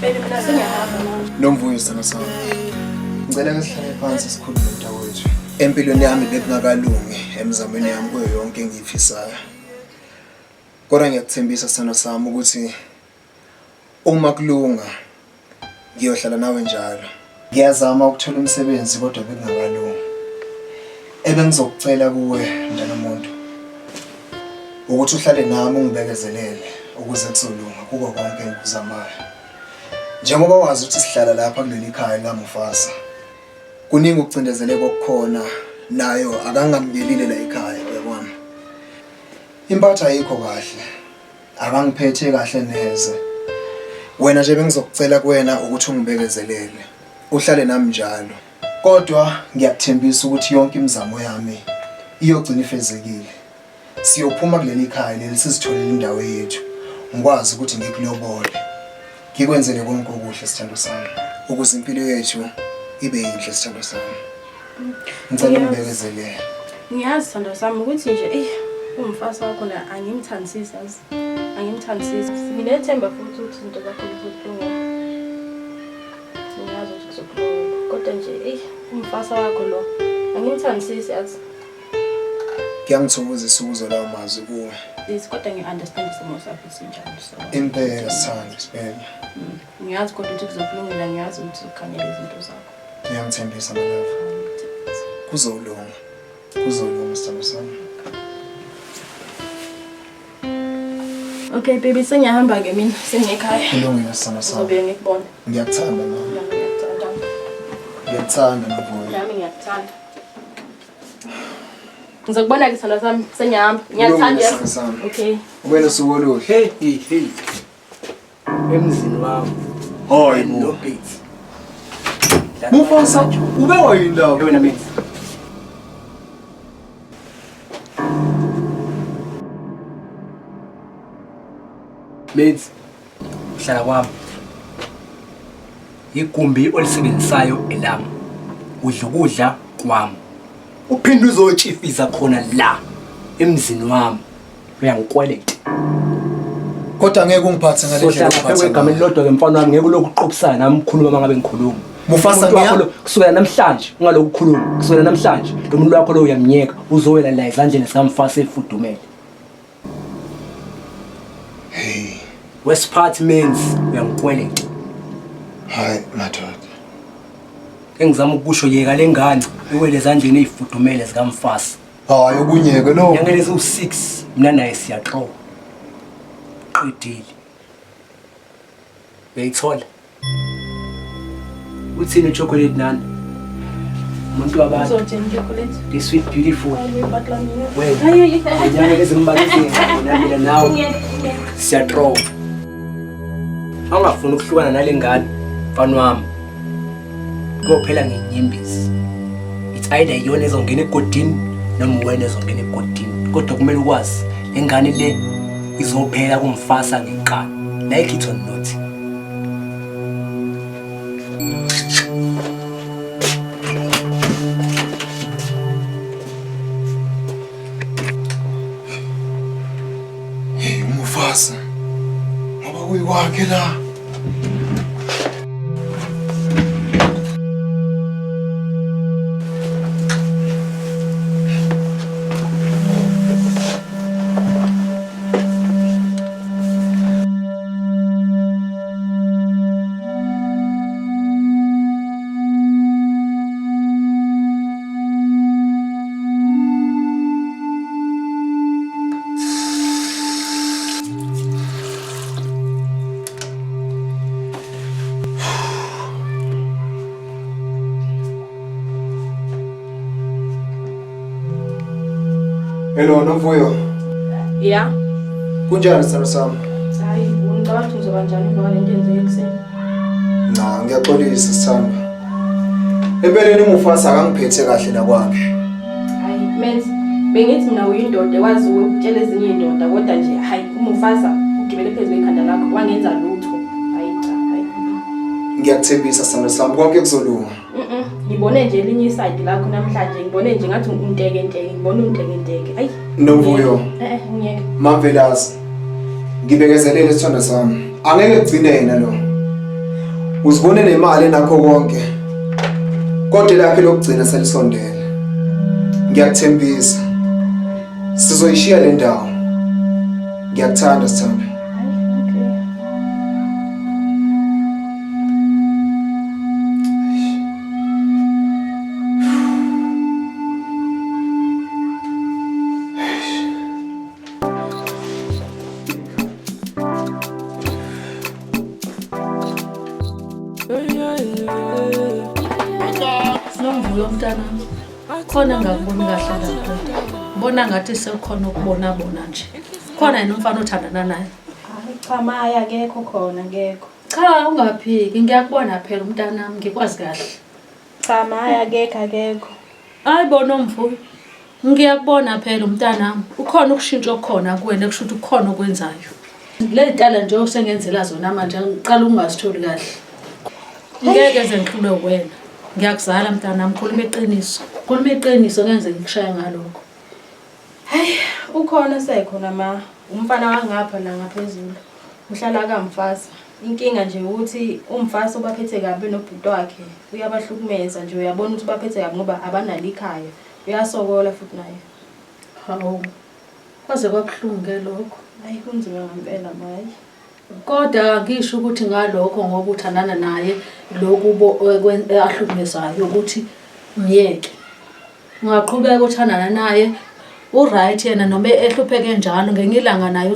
Baby, mina sengiyahamba manje. Nomvuyo sana sana. Ngicela ngesihlale phansi sikhulume mntakwethu. Empilweni yami bekungakalungi emzamweni yami kuyo yonke engiyifisayo. Kodwa ngiyakuthembisa sana sami ukuthi uma kulunga ngiyohlala nawe njalo. Ngiyazama ukuthola umsebenzi kodwa bekungakalungi. Ebengizokucela kuwe mntana umuntu ukuthi uhlale nami ungibekezelele ukuze kuzolunga kuko konke engikuzamayo. Njengoba wazi ukuthi sihlala lapha kuleli khaya laMufasa. Kuningi ukucindezeleka okukhona nayo akangamyelile la ekhaya uyabona. Impatho ayikho kahle. Akangiphethe kahle neze. Wena nje bengizokucela kuwena ukuthi ungibekezelele. Uhlale nami njalo. Kodwa ngiyakuthembisa ukuthi yonke imizamo yami iyogcina ifezekile. Siyophuma kuleli khaya leli sizitholele indawo yethu. Ngikwazi ukuthi ngikulobole. Ngikwenzele konke okuhle sithando sami. Ukuze impilo yethu ibe yinhle sithando sami. Ngicela ungibekezelele. Ngiyazi sithando sami ukuthi nje umfasa wakho la angimthandisisi yazi. Angimthandisisi. Nginethemba futhi ukuthi into zakho zizokulunga. Ngiyazi ukuthi kuzokulunga. Kodwa nje umfasa wakho lo angimthandisisi yazi. Ngiyangithokozisa ukuzwa lawo mazwi kuwe. Kodwa ngi-understand isimo sakho sinjani so. Impela sithando sibheke. Ngiyazi kodwa ukuthi kuzokulungela, ngiyazi ukuthi ukhanyela izinto zakho. Ngiyamthembisa malava. Kuzolunga. Kuzolunga sithando sami. Okay baby, sengiyahamba ke mina, sengiyekhaya. Kulungile sithando sami. Ngizobe ngikubona. Ngiyakuthanda mama. Ngiyakuthanda. Ngiyakuthanda Nomvuyo. Nami ngiyakuthanda. Ngizokubona ke sithando sami, sengiyahamba. Ngiyakuthanda. Okay. Wena usuku oluhle. Hey. Emzini wami. Hoy No bo. beats. Mufasa, ube wayindawo. Wena beats. Beats. Hlala kwami. Igumbi olisebenzisayo elami. Udla ukudla kwami. Uphinde uzotshifisa khona la emzini wami. Uyangikweleta. Kodwa ngeke ungiphathe ngalendlela Sohlala kwegama elilodwa ke mfana wami ngeke lokuqoqisana nami ukukhuluma mangabe ngikhuluma. Mufasa ngiyakho kusukela namhlanje ungaloku ukukhuluma kusukela namhlanje lo muntu wakho lo uyamnyeka uzowela la ezandleni sikamfasa efudumele. Hey, West part means uyangikweleta. hayi madoda. Engizama ukusho yeka lengane uwele ezandleni ezifudumele sikamfasa. Hayi ukunyeke lo. Yangelezi u6 mina naye siyaxoxa. Qedile. Beyithola. Uthini chocolate nani? Umuntu wabantu. Uzothenga chocolate. The sweet beautiful. Wena. Nyanga ezimbalisi nami nawe. Siyaxoxa. Angafuni ukuhlukana nalengane mfana wami. Kuphela ngenyembezi. It's either yona ezongena egodini noma wena ezongena egodini. Kodwa kumele ukwazi lengane le izophela kumfasa ngeqala. Like it or not. Hey, Mufasa. Ngoba kuyikwakhe la. Hello Nomvuyo. Yeah. Kunjani sithando sami? Hayi, ungathi uzoba njani ngoba lento yenzeke ekseni. Ngiyaxolisa sithando. Empeleni uMufasa akangiphethe kahle la kwakhe. Hayi, menzi bengithi mina uyindoda wazi ukutshela ezinye indoda kodwa nje hayi uMufasa ugibele phezulu ekhanda lakho wangenza lutho. Hayi cha, hayi. Ngiyakuthembisa sithando sami konke kuzolunga. Ngibone nje elinye iside lakho namhlanje ngibone nje ngathi ngibone unteke. Hayi. Nomvuyo. Ngiyeke. Mavelazi. Ngibekezelele sithanda sami. Angeke kugcine yena lo. Uzibone nemali nakho konke. Kodwa lakhe lokugcina selisondele. Ngiyakuthembisa. Sizoyishiya le ndawo. Ngiyakuthanda Sithando. Nomvuyo mntana khona ngakuboni kahle lapho bona ngathi sekukhona ukubona nje khona yena umfana othandana naye Hayi cha maya akekho khona ngekho. cha ungaphiki ngiyakubona phela umntanami ngikwazi kahle Cha maya akekho. hayi bona umvuyo ngiyakubona phela umntanami ukhona ukushintsha okukhona kuwena kusho ukuthi kukhona okwenzayo le tala nje osengenzela zona manje ngiqala ungazitholi kahle ngeke ze ngihlule wena ngiyakuzala mntanami khuluma iqiniso ngenze ngikushaya ngalokho Hayi ukhona sekhona ma umfana wangapha la ngaphezulu. Uhlala kamfasa. Inkinga nje ukuthi umfasa ubaphethe kabi nobhuti wakhe. Uyabahlukumeza nje uyabona ukuthi baphethe kabi ngoba abanalo ikhaya. Uyasokola futhi naye. hawu kwaze kwabuhlungu lokho Hayi kunzima ngempela mayi. kodwa ngisho ukuthi ngalokho ngoba uthandana naye lokhu ahlukumezayo ukuthi ngiyeke ungaqhubeka uthandana naye uright yena noma ehlupheke njalo ngenye ilanga naye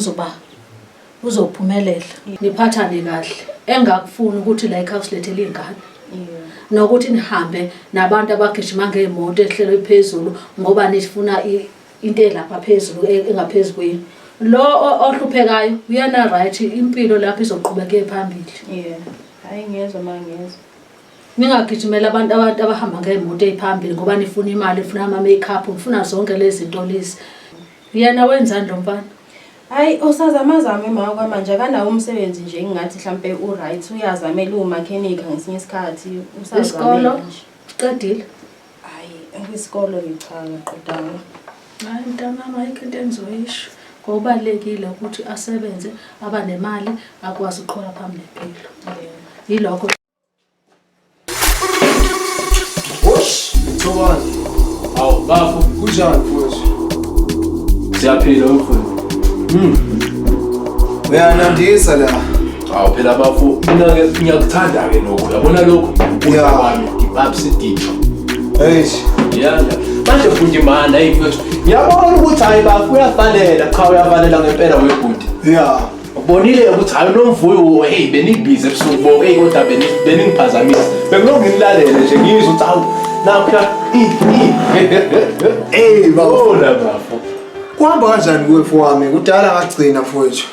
uzophumelela niphathane kahle engakufuni ukuthi la ekhaya usilethele ingane nokuthi nihambe nabantu abagijima ngeemoto ehlelo phezulu ngoba nifuna into elapha phezulu engaphezulu kwenu lo ohluphekayo uyana right impilo lapha izoqhubeka phambili Hayi ngiyezwa mangiyezwa. ningagijimela abantu abahamba ngeemoto eziphambili ngoba nifuna imali nifuna ama makeup nifuna zonke lezi zinto lezi yena wenzani lo mfana Hayi usazamazama ema kwamanje akanawo umsebenzi nje engathi mhlambe uright uyazamela umakhenika ngesinye isikhathi isikolo qedile hayi isikolo ngichanga qedanga. hayi mntanami ayikho into engizoyisho ngobalekile ukuthi asebenze abanemali akwazi ukuqhubeka phambili nempilo yilokho Thobani. Awu bafo Kunjani mfowethu? siyaphila mfowethu. Uyanandisa la. Awu phela bafo mina ke ngiyakuthanda ke lokho. Yabona lokho? Yeah. Wami ngibabse ditho. Hey. Yeah. Manje futhi mana hey mfowethu. Ngiyabona ukuthi hayi bafo uyafanela cha uyafanela ngempela webhuti. Yeah. Ubonile ukuthi hayi nomvuyo hey benibhize ebusuku bo hey kodwa beningiphazamisa. Bengilongilalele nje ngizwe ukuthi awu napha Hey bafo. Bafo. Kuhamba kanjani kuwe mfowami? Kudala ngagcina mfowethu.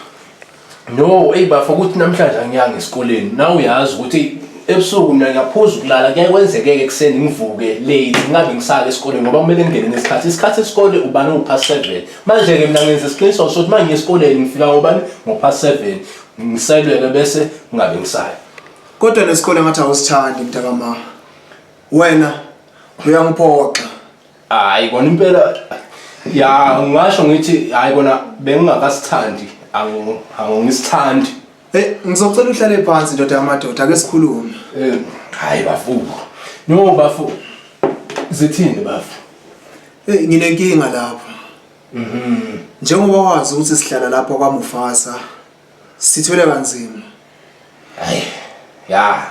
No, hey bafo ukuthi namhlanje angiyanga esikoleni. Nawe uyazi ukuthi ebusuku mina ngiyaphuza ukulala kuyaye kwenzeke ekseni ngivuke late ngabe ngisaka esikoleni ngoba kumele ngene nesikhathi. Isikhathi esikole ubani upast 7. Manje ke mina ngenza isiqiniseko sokuthi manje esikoleni ngifika ubani ngopast 7. Ngiselweke bese ngabe ngisaya. Kodwa lesikole ngathi awusithandi mntakama. Wena uyangiphoxa. Hayi kona impela ya ngisho ngithi hayi kona bengingakasithandi angisithandi. Ngizocela uhlale phansi ndoda yamadoda ake sikhulume. Hayi bafu. No bafu. Zithini bafu? Nginenkinga lapha. Njengoba wazi ukuthi sihlala lapha kwaMufasa. Sithwele kanzima. Hayi. Ya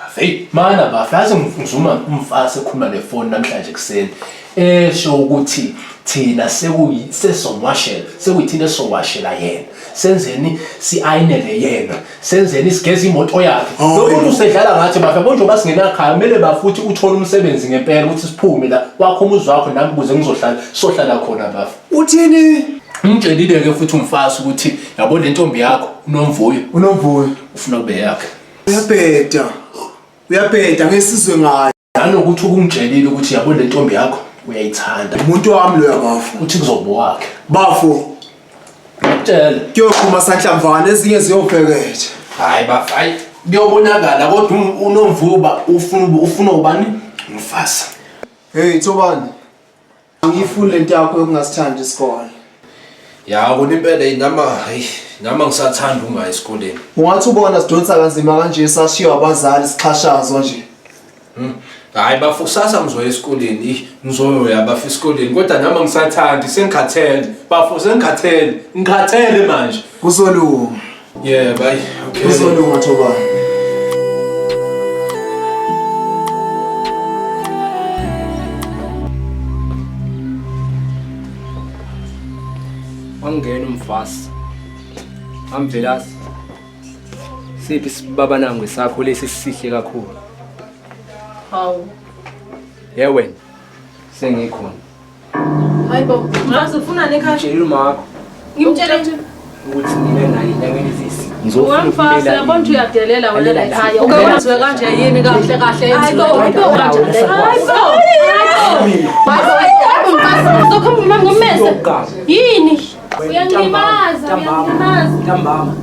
bafu. Mana bafu yazi ngizuma umfasa ekhuluma nefoni namhlanje kuseni. Esho ukuthi thina sesomwashela sekuyithina esowashela yena senzeni siayinele yena senzeni sigeza imoto yakhe lokho usedlala ngathi bafa bonje basingena ekhaya kumele bafuthi uthola umsebenzi ngempela ukuthi siphume la wakho umuzi wakho nami kuze sohlala khona bafa. Uthini? Ngitshelile ke futhi umfasa ukuthi yabo le ntombi yakho unomvuyo ufuna ube yakhe. Uyabheda ngesizwe ngayo nanokuthi ukungitshelile ukuthi yabo le ntombi yakho uyayithanda umuntu wami lo yabafu uthi kuzobo wakhe bafo ngitshela kuyophuma sanhlamvana ezinye ziyobheketha. Hayi bafa hayi kuyobonakala kodwa unomvuba ufuna ubani umfasa. Hey Thobani, ngifuna lento yakho yokungasithandi isikole. Ya kona impela nama ngisathanda unga esikoleni. Ungathi ubona sidonsa kanzima kanje sashiya abazali sixhashazwa nje. Hayi bafu kusasa ngizoya esikoleni, ngizoya bafu esikoleni kodwa nama ngisathandi sengikhathele. Bafu ngikhathele manje. Kuzolunga. Yeah, bye. Okay. Kuzolunga Thobani. Angena umfasi. Amvelasi. Siphi sibaba nangwe sakho lesi sisihle kakhulu. Hawu. Wena. Sengikhona. Hayibo, mase ufuna nekhaya. Tshela umakho Ngimtshela nje ukuthi ngibe naye inyangeni ezisi. Wemfasi yabona ukuthi uyadelela wena la ekhaya. Ukwenziwe kanje yini kahle kahle Hayibo, yenziwe kanje. Hayibo, mfasi uzokhamba mama ngomese. Yini? Uyangilimaza. Ntambama.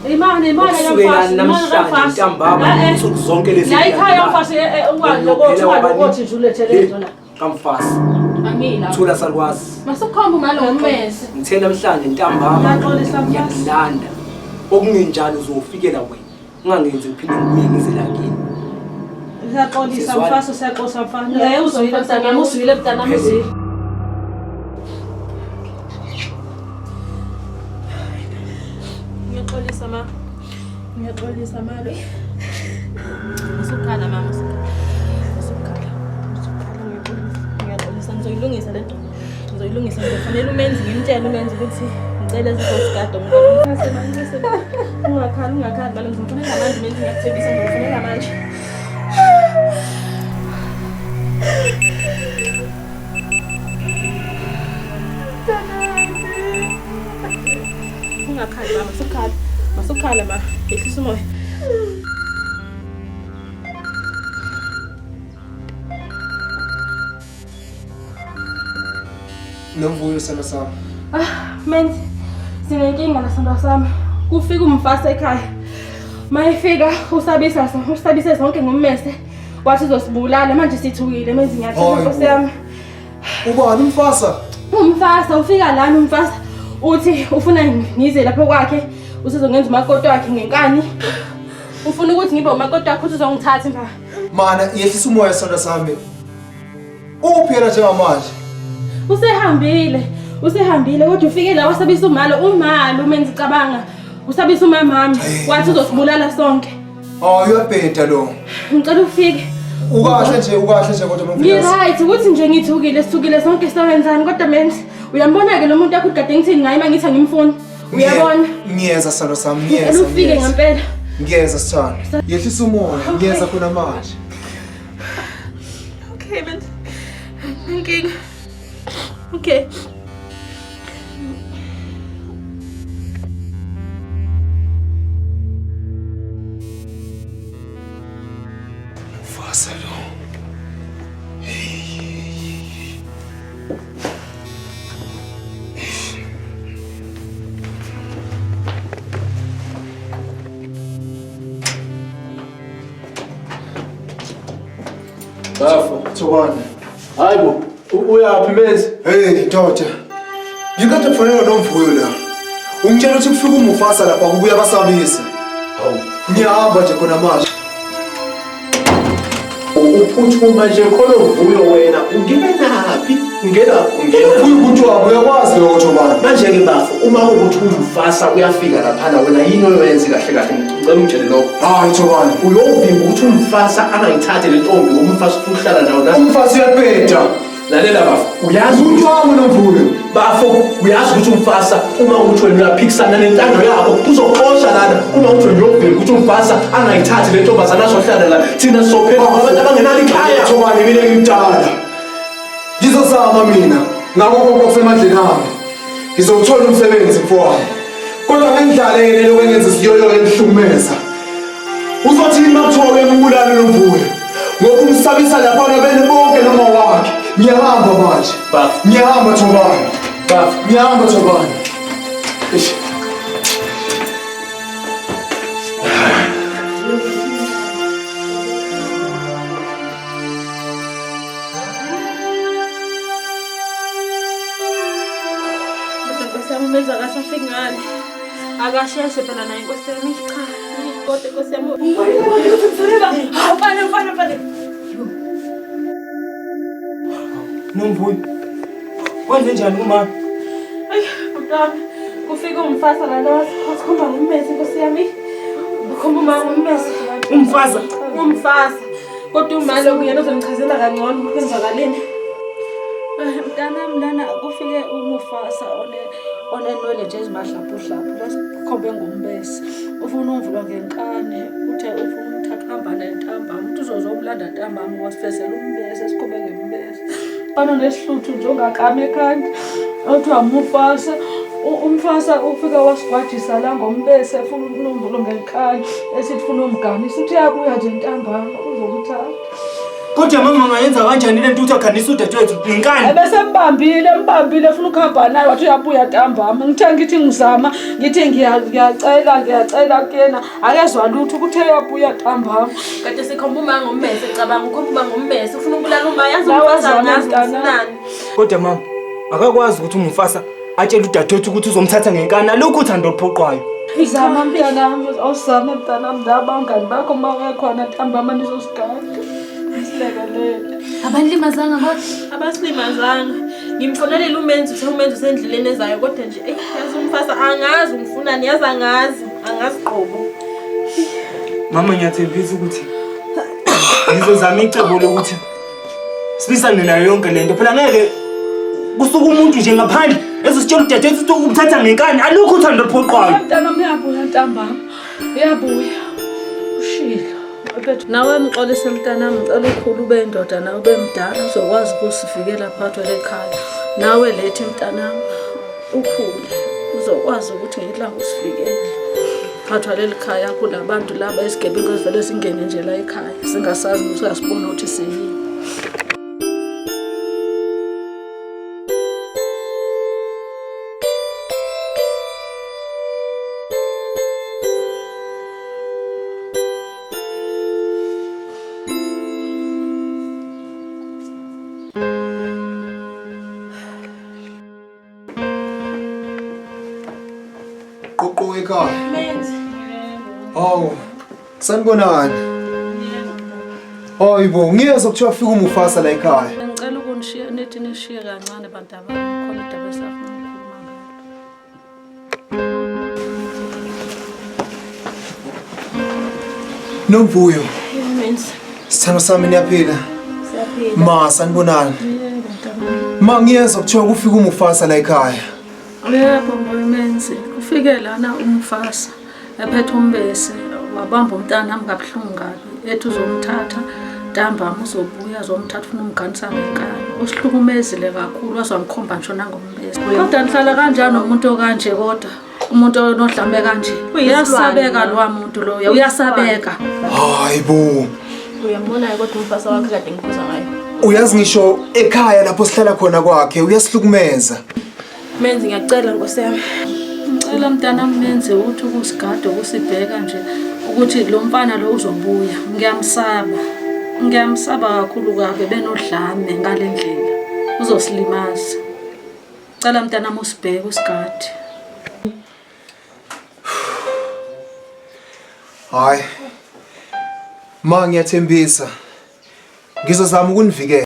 Imali Kusukela namhlanje ntambama insuku zonke lezi. la ekhaya mfasi ukwazi ukuthi nje ulethelezwe la. Kamfasi. Angila. Thula salwazi. Masukhamba malo ngomese. Ngithe namhlanje ntambama. Ngiyaxolisa mfasi. Ngiyalanda. Okungenjalo uzofikela wena. Ungangenzi ngiphinde ngibuye ngizela kini. Siyaxolisa mfasi siyaxolisa mfasi. Uzoyile mntana uzwile mntana uzwile. Ngiyaxolisa malo. Usukhala mama. Usukhala. Ngiyaxolisa ngizoyilungisa lento. Ngizoyilungisa ngizofanele umenzi ngimtshela umenzi ukuthi ngicela sizosigada umntwana. Ungakhali malo ngizofanele amanje umenzi ngiyakuthembisa ngizofanele amanje. Ungakhali mama, usukhala. Masukhala ma, ehlisa umoya. Nomvuyo sana sami. Menzi, sinenkinga nasandwa sami. Kufika umfasi ekhaya. Mayifika usabise zonke ngommese. Wathi uzosibulala manje sithukile menzi ngiyathanda Nkosi yami. Ubani umfasa? Umfasa ufika lana umfasa. Uthi ufuna ngize lapho kwakhe. Usizongenza umakoti wakhe ngenkani. Ufuna ukuthi ngibe umakoti wakhe uzongithatha mpa. Mana yehlisa umoya sana sami. Uphela njengamanje. Usehambile kodwa ufike la wasabisa umalo umenzi cabanga. Usabisa umamami wathi uzosibulala sonke. Uyabheda lo. Ngicela ufike. Ukahle nje kodwa mfundisi. Right ukuthi nje sithukile sonke sawenzani kodwa menzi uyambona ke lo muntu yakho kade ngithini ngaye mangithi angimfuni. Uyabona? Ngiyeza sana sami Ngiyeza. Ufike ngempela. Ngiyeza sithanda. Yehlisa umoya, ngiyeza khona manje. Okay man. Inkinga. Okay. Fasa lo. Bafu, Thobani. hayibo, uyaphi menzi? Hey ndoda. Ngikade kufanele nomvuyo la. Ungitshela ukuthi kufika umufasa lapha kubuya basabisa. Hawu. Ngiyahamba nje khona manje. Uphuthuma nje khona uvuyo wena, ungena. Uvuyo umuntu wabo uyakwazi lokho Thobani. Manje ke bafu, uma ukuthi umfasa uyafika lapha wena yini oyenze kahle ngicela ungitshele lokho. Hayi Thobani. Uyovimba ukuthi umfasa angayithathe le ntombi ngoba umfasa ufuna ukuhlala nawo la. Umfasa uyabheda. Lalela bafu, uyazi Umuntu wami nomvuyo. Bafo, uyazi ukuthi umfasa uma uthi wena uyaphikisana nentando yakho uzoxosha lana uma uthi wena uyovimba ukuthi umfasa angayithathi le ntombazana azohlala la thina sizophela abantu abangenalo ikhaya. Thobani mina ngimdala. Ngizozama mina ngakho konke okusemandleni ami. Ngizothola umsebenzi mfowami. Kodwa ngengidlalele lokwenza isiyoyo enhlumeza. Uzothi imakuthoke ngibulale nomvuyo. Ngoba umsabisa lapha nabene bonke noma wakhe. Ngiyahamba manje. Ngiyahamba Thobani. Ngiyahamba Thobani. Eish. umenza kasafiki ngale. Akasheshe phela naye Nkosi yami. Cha, kodwa Nkosi yami. Mfana. Nomvuyo. Wenze njani uma? Ay, mntwana. Kufika umfasa la lo. Sikhomba ngommese Nkosi yami. Ukhomba ngommese. Umfasa. Kodwa uma lo kuyena uzongichazela kangcono kwenzakaleni. Mntanami lana kufike umufasa onenwele nje ezimahlaphu lesikhombe ngombese. Ufuna umvulwa ngenkane, uthe ufuna umthatha uhamba nentambama. Umuntu uzozomlanda ntambama wasifesela umbese esikhombe ngembese. Fana nesihluthu nje ongakame ekhanda. Othiwa umufasa. Umfasa ufika wasigwajisa la ngombese efuna umvulwa ngenkane. Esithi ufuna umganisa. Uthi yabuya nje ntambama uzomthatha. Kodwa mama ngayenza kanjani le nto uthi akhanisa udadewethu ngenkani? Bese mbambile ufuna ukuhamba naye wathi uyabuya ntambama. Ngithe ngithi ngizama ngithi ngiyacela kuyena akezwa lutho ukuthi uyabuya ntambama. Kade sikhomba uma ngommese cabanga ukhomba ngommese ufuna ukubulala uma yazi umfasa ngazi nani. Kodwa mama akakwazi ukuthi umfasa atshela udadewethu ukuthi uzomthatha ngenkani lokho Uthando oluphoqwayo. Izama mntanami awusame mntanami ndabangani bakho makekhona ntambama nizosigada. Asilekelele. Abanlimazanga kodwa abasilimazanga. Ngimfonela umenzi usendleleni ezayo kodwa nje yazi umfasa angazi ungifunani yazi angazi qobo. Mama ngiyathembisa ukuthi ngizozama icebo lokuthi sibisane nayo yonke lento. Phela ngeke kusuka umuntu nje ngaphandle ezositshela udadewethu ukuthi umthatha ngenkani alukho Uthando oluphoqwayo. Mntanami uyabuya ntambama. Uyabuya. Ushilo. Nawe mxolise mntanami ngicela ukhulu ube indoda nawe ube mdala uzokwazi ukusivikela phakathi lekhaya. Nawe lethi mntanami ukhule uzokwazi ukuthi ngihlanga usivikele. Phakathi lelikhaya kunabantu laba esigebengu ezivele singene nje la ekhaya singasazi ukuthi uyasibona ukuthi siyini. Menzi. Oh, sanibonani. Hayibo, ngiyeza kuthiwa fika umufasa la ekhaya. Ngicela ukunishiya nethi nishiye kancane bantu abami khona indaba esafuna ukukhuluma ngayo. Nomvuyo. Menzi. Sithando sami niyaphila. Siyaphila. Ma sanibonani. Ma ngiyeza kuthiwa kufika umufasa la ekhaya. Yebo Menzi, ufike lana umfasa ephethe umbese wabamba umntanami kabuhlungu kabi ethi uzomthatha ntambama uzobuya uzomthatha ufuna umganisa ngenkani. Usihlukumezile kakhulu wazangikhomba ngisho nangombese. Kodwa nihlala kanjani nomuntu okanje kodwa umuntu onodlambe kanje? Uyasabeka lo muntu lo uyasabeka. Hayibo. Uyambona kodwa umfasa wakhe kade ngiphuza ngayo. Uyazi ngisho ekhaya lapho sihlala khona kwakhe uyasihlukumeza. Menzi ngiyacela Nkosi yami. Ngicela mntanami Menzi uthi ukusigada ukusibheka nje ukuthi lo mfana lo uzobuya. Ngiyamsaba kakhulu kabe benodlame ngalendlela. Uzosilimaza. Cela mntanami usibheke usigade. Hayi. Ma ngiyathembisa. Ngizozama ukunivikela.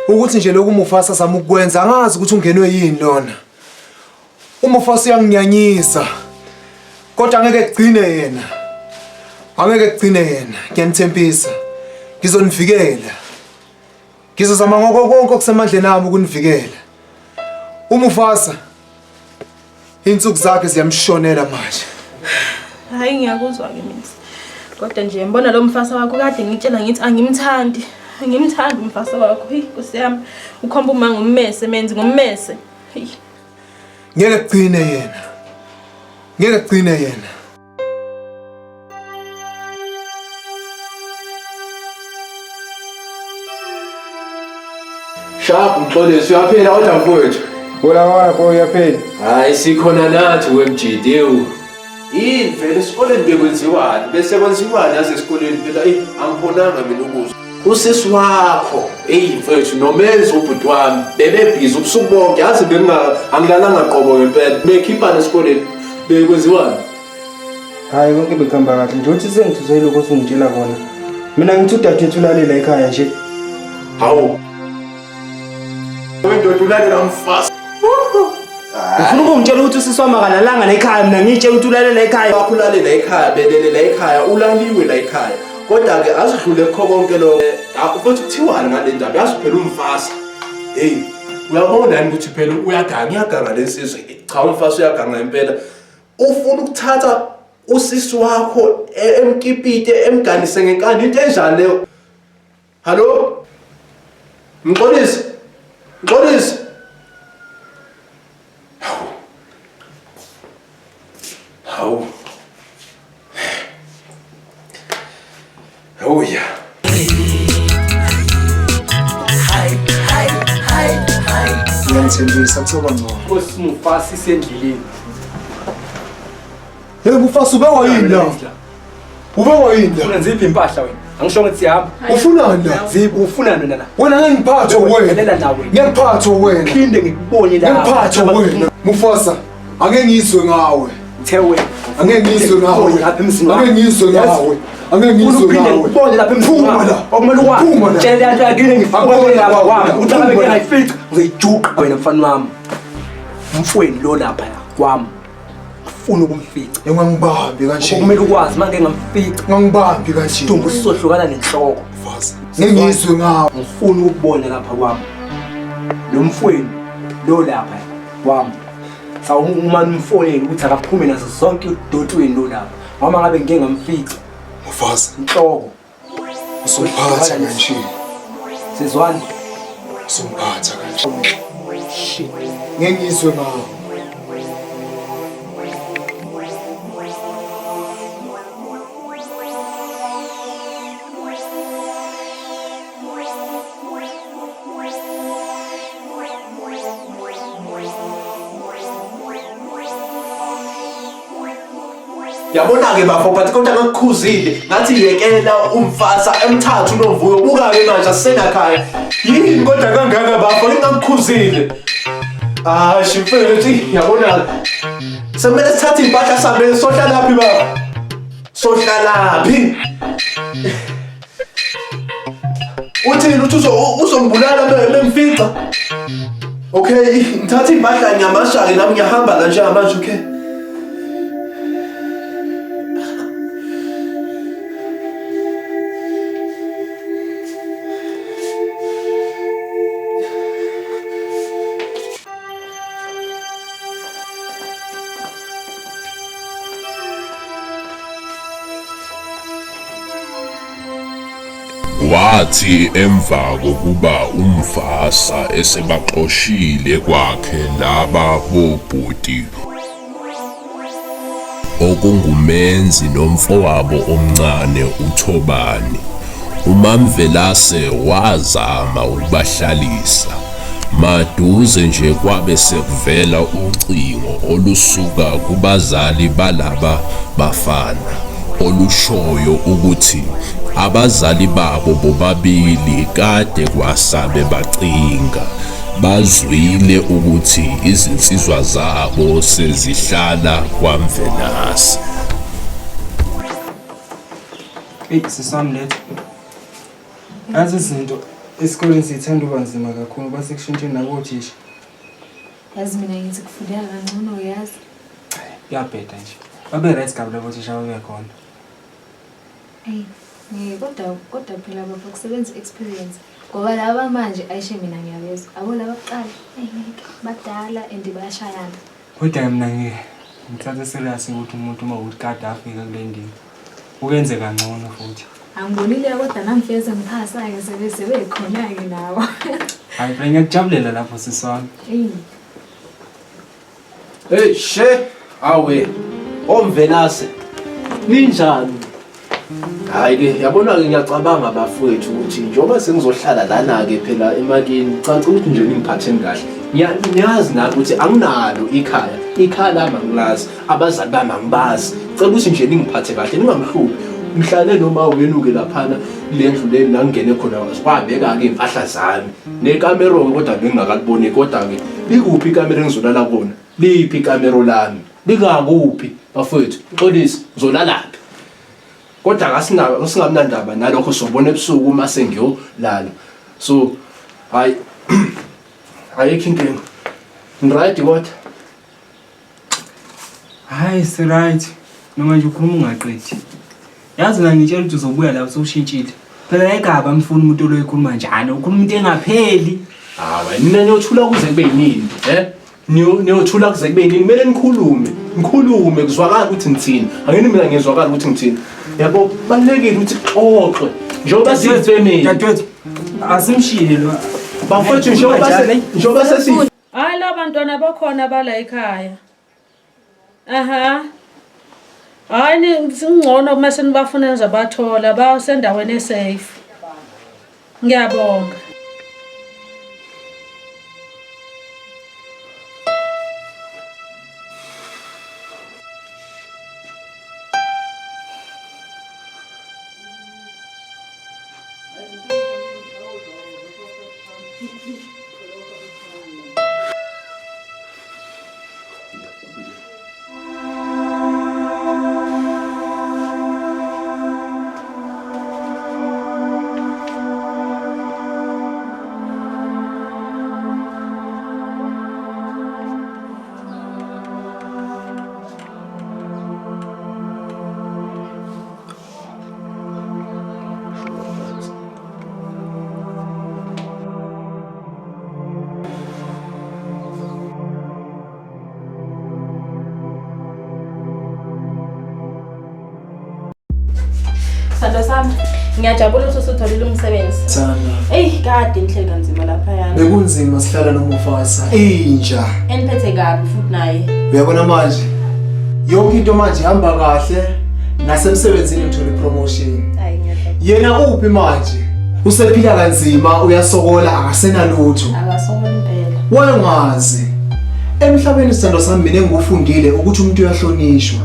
Ukuthi nje lokhu umufasa zama ukwenza angazi ukuthi ungenwe yini lona. Umufasa uyanginyanyisa. Kodwa angeke kugcine yena. Ngiyanithembisa. Ngizonivikela. Ngizozama ngoko konke okusemandleni ami ukunivikela. Umufasa insuku zakhe ziyamshonela manje. Hayi ngiyakuzwa ke Menzi. Kodwa nje ngibona lo mfasa wakho kade ngitshela ngithi angimthandi. Ngimthanda umfasa wakho. Nkosi yami ukhomba uma ngommese Menzi ngommese. Ngeke kugcine yena. Sharp mxolisi uyaphela kodwa mfowethu. Wona bo uyaphela. Hayi sikhona nathi wemjidewu. Yini vele esikoleni bekwenziwani? Bese kwenziwani yaze esikoleni phela angibonanga mina ukuzwa. usisi wakho mfethu nomenzi ubhuti wami bebebhizi ubusuku bonke yazi angilalanga qobo ngempela bekhipha esikoleni bekwenziwani. Hayi konke bekuhamba kahle nje uthi sengithuzwe lokho osungitshela kona. Mina ngithi udadewethu ulalela ekhaya nje. Hawu. Wena ulalela mfasa. Ufuna ukungitshela ukuthi usisi wami akalalanga la ekhaya mina ngitshela ukuthi ulalela ekhaya. Wakulalela ekhaya belelela ekhaya ulaliwe la ekhaya. Kodwa ke asidlule kho konke lo. Ufuthi kuthiwani ngale ndaba yazi phela umfasa. Hey, uyabona yini ukuthi phela uyaganga lesizwe. Cha umfasa uyaganga impela. Ufuna ukuthatha usisi wakho emkipite emganise ngenkani into enjani leyo? Hallo? Mxolisi. Hawu. Oh yeah. Ngiyangithembisa kuzoba ngcono. Kosimufasi sendleleni. Hey Mufasa ube wayini la? Ube wayini la? Ufuna nziphi impahla wena? Angisho ngithi siyahamba. Ufunani la? Ziphi ufunani wena la? Wena ngengiphathe wena. Ngelela nawe. Ngengiphathe wena. Phinde ngikubone la. Ngengiphathe wena. Mufasa, angeke ngizwe ngawe. Thewe. Angeke ngizwe ngawe. Angeke ngizwe ngawe. Angeke ngizwe ngawe. Ubone lapha emzini. Phuma la. Okumele ukwazi. Tshela into yakini ngifakwe lapha kwami. Uthi ngabe ngiyayifika. Uzoyijuqa wena mfana wami. Umfweni lo lapha kwami. Ufuna ukumfica. Engangibambi kanje. Kumele ukwazi manje ngamfica. Ngangibambi kanje. Dumbu sizohlukana nenhloko. Mufasa. Ngengizwe ngawe. Ngifuna ukubona lapha kwami. Lo mfweni lo lapha kwami. Sawumani umfonela ukuthi akaphume nazo zonke udotweni lo lapha. Noma ngabe ngike ngamfica. Mufasa. Inhloko. Usuphatha kanje. Sizwani? Usuphatha kanje. Shit. Ngengizwe ngawe. Yabona ke bafo but kodwa ngakukhuzile ngathi yekela umfasa emthathu novuyo buka ke manje asenakhaya yini kodwa kangaka bafo ngakukhuzile shimfethu yabona semele sithathe impahla sambe sohlalaphi baba sohlalaphi uthini uthi uzongibulala bemfica okay ngithatha impahla ngiyamasha nami ngiyahamba la nje manje okay. Wathi emva kokuba umfasa esebaxoshile kwakhe laba bobhuti okungumenzi nomfowabo omncane uThobani, uMamvelase wazama ukubahlalisa maduze nje kwabe sekuvela ucingo olusuka kubazali balaba bafana olushoyo ukuthi abazali babo bobabili kade kwasabe bacinga bazwile ukuthi izinsizwa zabo sezihlala kwaMvelase. Sisami lethu. Yazi izinto esikoleni sithanda uba nzima kakhulu base kushintsheni nabothisha. Yazi mina ngithi kufundela kancane uyazi. Kuyabheda nje. Babe right kabla bothisha babe khona. Kodwa phela baba kusebenza experience ngoba laba manje ayishe mina ngiyabezwa abo laba kuqala ngeke badala and bayashayana. Kodwa mina ngithatha serious ukuthi umuntu uma uthi kade afika kule ndini uyenze kangcono futhi. Angibonile kodwa namfeze ngiphasa ke sebekhona ke nawo. Hayi phela ngiyakujabulela lapho siswami. Hey she awe oMvelase ninjani? Hayi ke yabona ke ngiyacabanga bafowethu ukuthi njoba sengizohlala lana ke phela emakini caca ukuthi nje ningiphathe kahle. Ngiyazi nami ukuthi anginalo ikhaya lami angilazi abazali bami angibazi. Cela ukuthi nje ningiphathe kahle ningangihluphi. mhlane noma wenu ke laphana lendlu le nangene khona kwabeka ke impahla zami nekamera kodwa bengingakaliboni kodwa ke likuphi ikamera engizolala kona liphi ikamera lami likakuphi bafowethu uxolisa ngizolalaphi kodwa asingamnandaba nalokho sobona ebusuku uma sengiyolala so hayi ayikho inkinga right what hayi si right noma nje ukhuluma ungaqedi yazi la ngitshela ukuthi uzobuya la usowushintshile phela egaba mfuni umuntu loyikhuluma njalo ukhuluma into engapheli hayi mina niyothula kuze kube yini niyothula kuze kube yini kumele nikhulume kuzwakala ukuthi ngithini angeni mina ngizwakala ukuthi ngithini yabo balekile ukuthi xoxe njengoba sifemini dadewethu asimshile lo bafethu njengoba sesi hayi labantwana bakhona bala ekhaya aha hayi singcono uma senibafuna ngizabathola basendaweni esafe ngiyabonga Sandra sami, ngiyajabula ukuthi usutholile umsebenzi. Thana. Kade nihleli kanzima lapha yana. Bekunzima sihlala nomufasa. Inja. Eniphethe kabi futhi naye. Uyabona manje? Yonke into manje ihamba kahle nasemsebenzini ngithola ipromotion. Hayi ngiyajabula. Yena uphi manje? Usephila kanzima uyasokola akasenalutho. Akasokola impela. Wayengazi. Emhlabeni sithando sami mina engufundile ukuthi umuntu uyahlonishwa.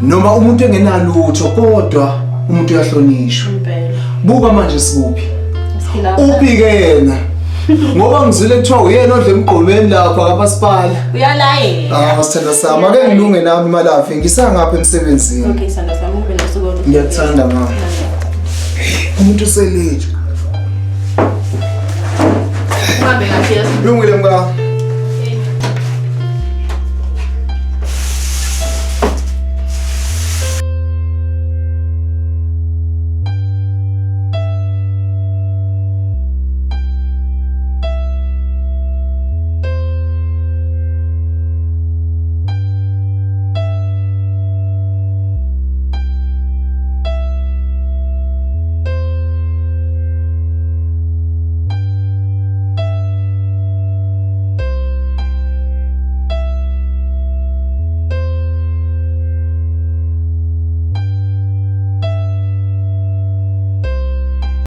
Noma umuntu engenalutho kodwa umuntu uyahlonishwa. Impela. Buka manje sikuphi? Siphila. Uphi ke yena? Ngoba ngizile kuthiwa uyena odle emgqomeni lapha kamasipala. Uyalayela. Sithanda sami ake ngilunge nami imalafi ngisangapha emsebenzini. Okay Sandra sami ube nosuku. Ngiyakuthanda mama. Umuntu uselejwe. Ngabe ngathi Lungile